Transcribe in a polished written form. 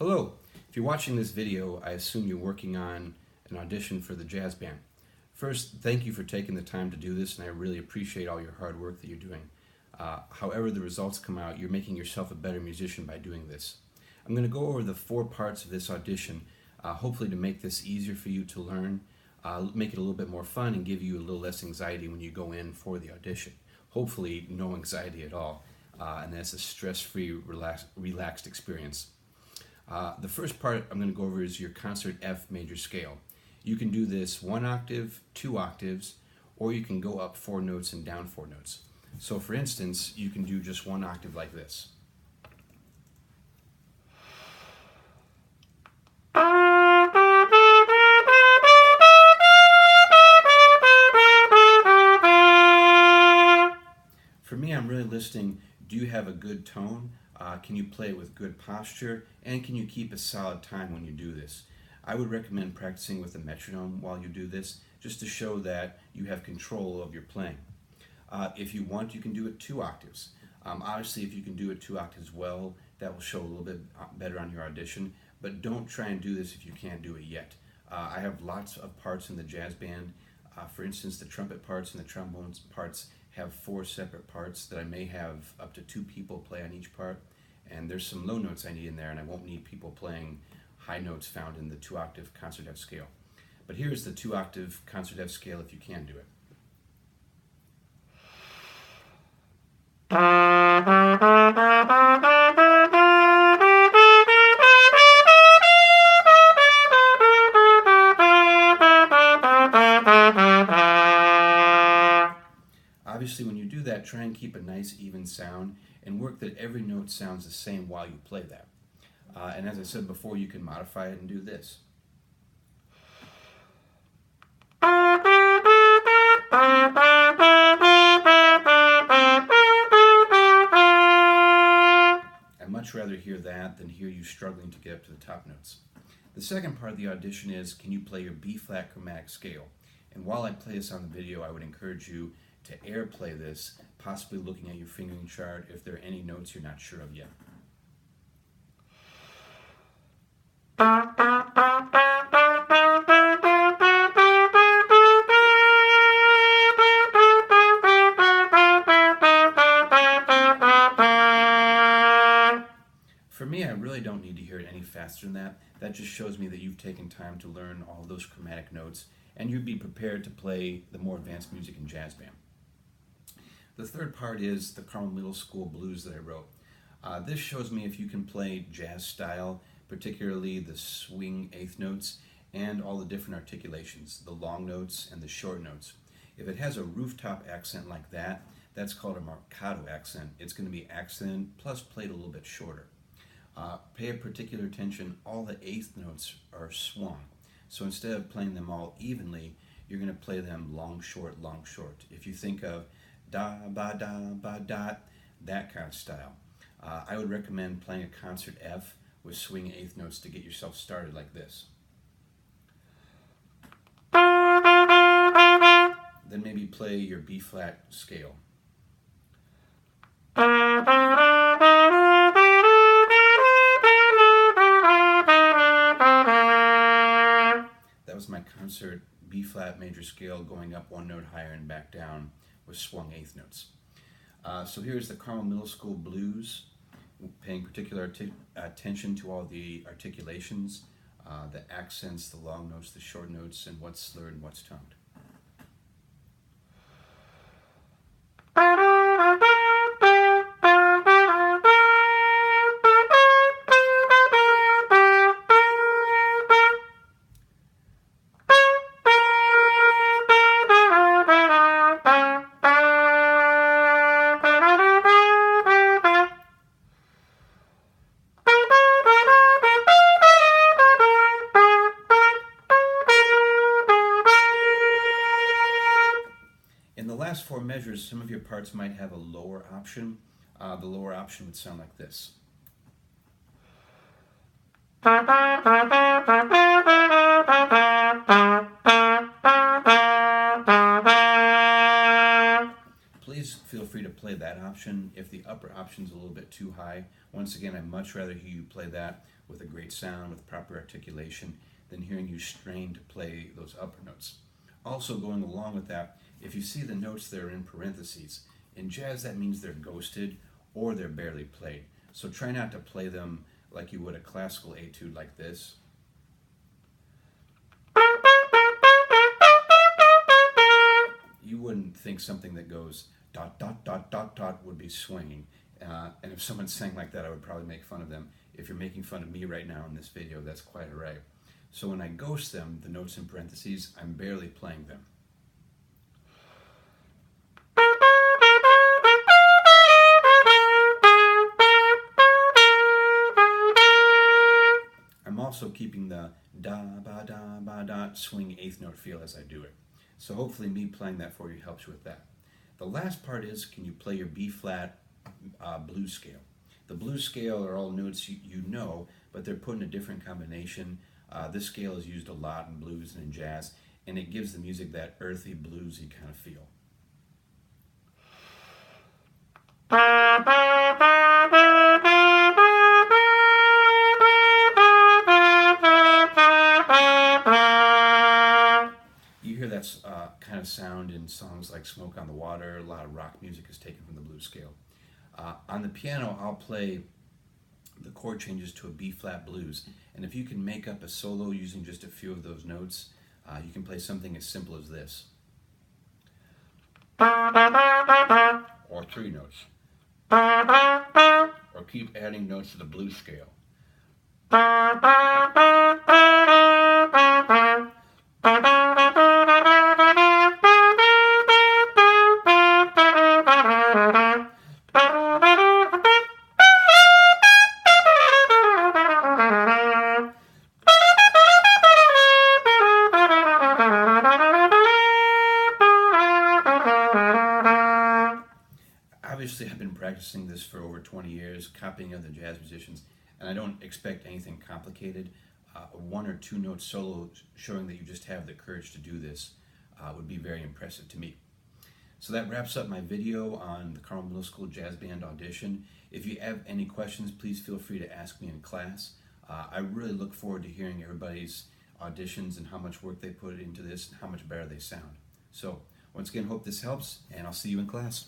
Hello. If you're watching this video, I assume you're working on an audition for the jazz band. First, thank you for taking the time to do this, and I really appreciate all your hard work that you're doing. However the results come out, you're making yourself a better musician by doing this. I'm going to go over the 4 parts of this audition, hopefully to make this easier for you to learn, make it a little bit more fun, and give you a little less anxiety when you go in for the audition. Hopefully no anxiety at all, and that's a stress-free, relaxed experience. The first part I'm going to go over is your concert F major scale. You can do this 1 octave, 2 octaves, or you can go up 4 notes and down 4 notes. So for instance, you can do just 1 octave like this. For me, I'm really listening, do you have a good tone? Can you play it with good posture? And can you keep a solid time when you do this? I would recommend practicing with a metronome while you do this, just to show that you have control of your playing. If you want, you can do it 2 octaves. Obviously, if you can do it 2 octaves well, that will show a little bit better on your audition, but don't try and do this if you can't do it yet. I have lots of parts in the jazz band. For instance, the trumpet parts and the trombones parts have 4 separate parts that I may have up to 2 people play on each part, and there's some low notes I need in there, and I won't need people playing high notes found in the 2 octave concert F scale. But here's the 2 octave concert F scale if you can do it. Obviously, when you do that, try and keep a nice even sound and work that every note sounds the same while you play that. And as I said before, you can modify it and do this. I'd much rather hear that than hear you struggling to get up to the top notes. The second part of the audition is, can you play your B-flat chromatic scale? And while I play this on the video, I would encourage you to airplay this, possibly looking at your fingering chart if there are any notes you're not sure of yet. For me, I really don't need to hear it any faster than that. That just shows me that you've taken time to learn all those chromatic notes, and you'd be prepared to play the more advanced music in jazz band. The third part is the Carmel Middle School blues that I wrote. This shows me if you can play jazz style, particularly the swing 8th notes and all the different articulations, the long notes and the short notes. If it has a rooftop accent like that, that's called a marcato accent. It's going to be accented plus played a little bit shorter. Pay a particular attention, all the 8th notes are swung. So instead of playing them all evenly, you're going to play them long, short, long, short. If you think of da, ba, dot, that kind of style. I would recommend playing a concert F with swing 8th notes to get yourself started like this. Then maybe play your B-flat scale. That was my concert B-flat major scale going up 1 note higher and back down with swung 8th notes. So here's the Carmel Middle School blues, paying particular attention to all the articulations, the accents, the long notes, the short notes, and what's slurred and what's toned. In the last 4 measures, some of your parts might have a lower option. The lower option would sound like this. Please feel free to play that option. If the upper option is a little bit too high, once again, I'd much rather hear you play that with a great sound, with proper articulation, than hearing you strain to play those upper notes. Also, going along with that, if you see the notes that are in parentheses, in jazz that means they're ghosted or they're barely played. So try not to play them like you would a classical etude like this. You wouldn't think something that goes dot dot dot dot dot would be swinging. And if someone sang like that, I would probably make fun of them. If you're making fun of me right now in this video, that's quite all right. So when I ghost them, the notes in parentheses, I'm barely playing them. I'm also keeping the da ba da ba da swing eighth note feel as I do it. So hopefully me playing that for you helps you with that. The last part is, can you play your B flat blues scale? The blues scale are all notes you know, but they're put in a different combination. This scale is used a lot in blues and in jazz, and it gives the music that earthy, bluesy kind of feel. You hear that kind of sound in songs like Smoke on the Water. A lot of rock music is taken from the blues scale. On the piano, I'll play the chord changes to a B flat blues, and if you can make up a solo using just a few of those notes, you can play something as simple as this, or three notes, or keep adding notes to the blues scale. Obviously, I've been practicing this for over 20 years, copying other jazz musicians, and I don't expect anything complicated. One or two note solo showing that you just have the courage to do this would be very impressive to me. So that wraps up my video on the Carmel Middle School Jazz Band audition. If you have any questions, please feel free to ask me in class. I really look forward to hearing everybody's auditions and how much work they put into this and how much better they sound. So once again, hope this helps, and I'll see you in class.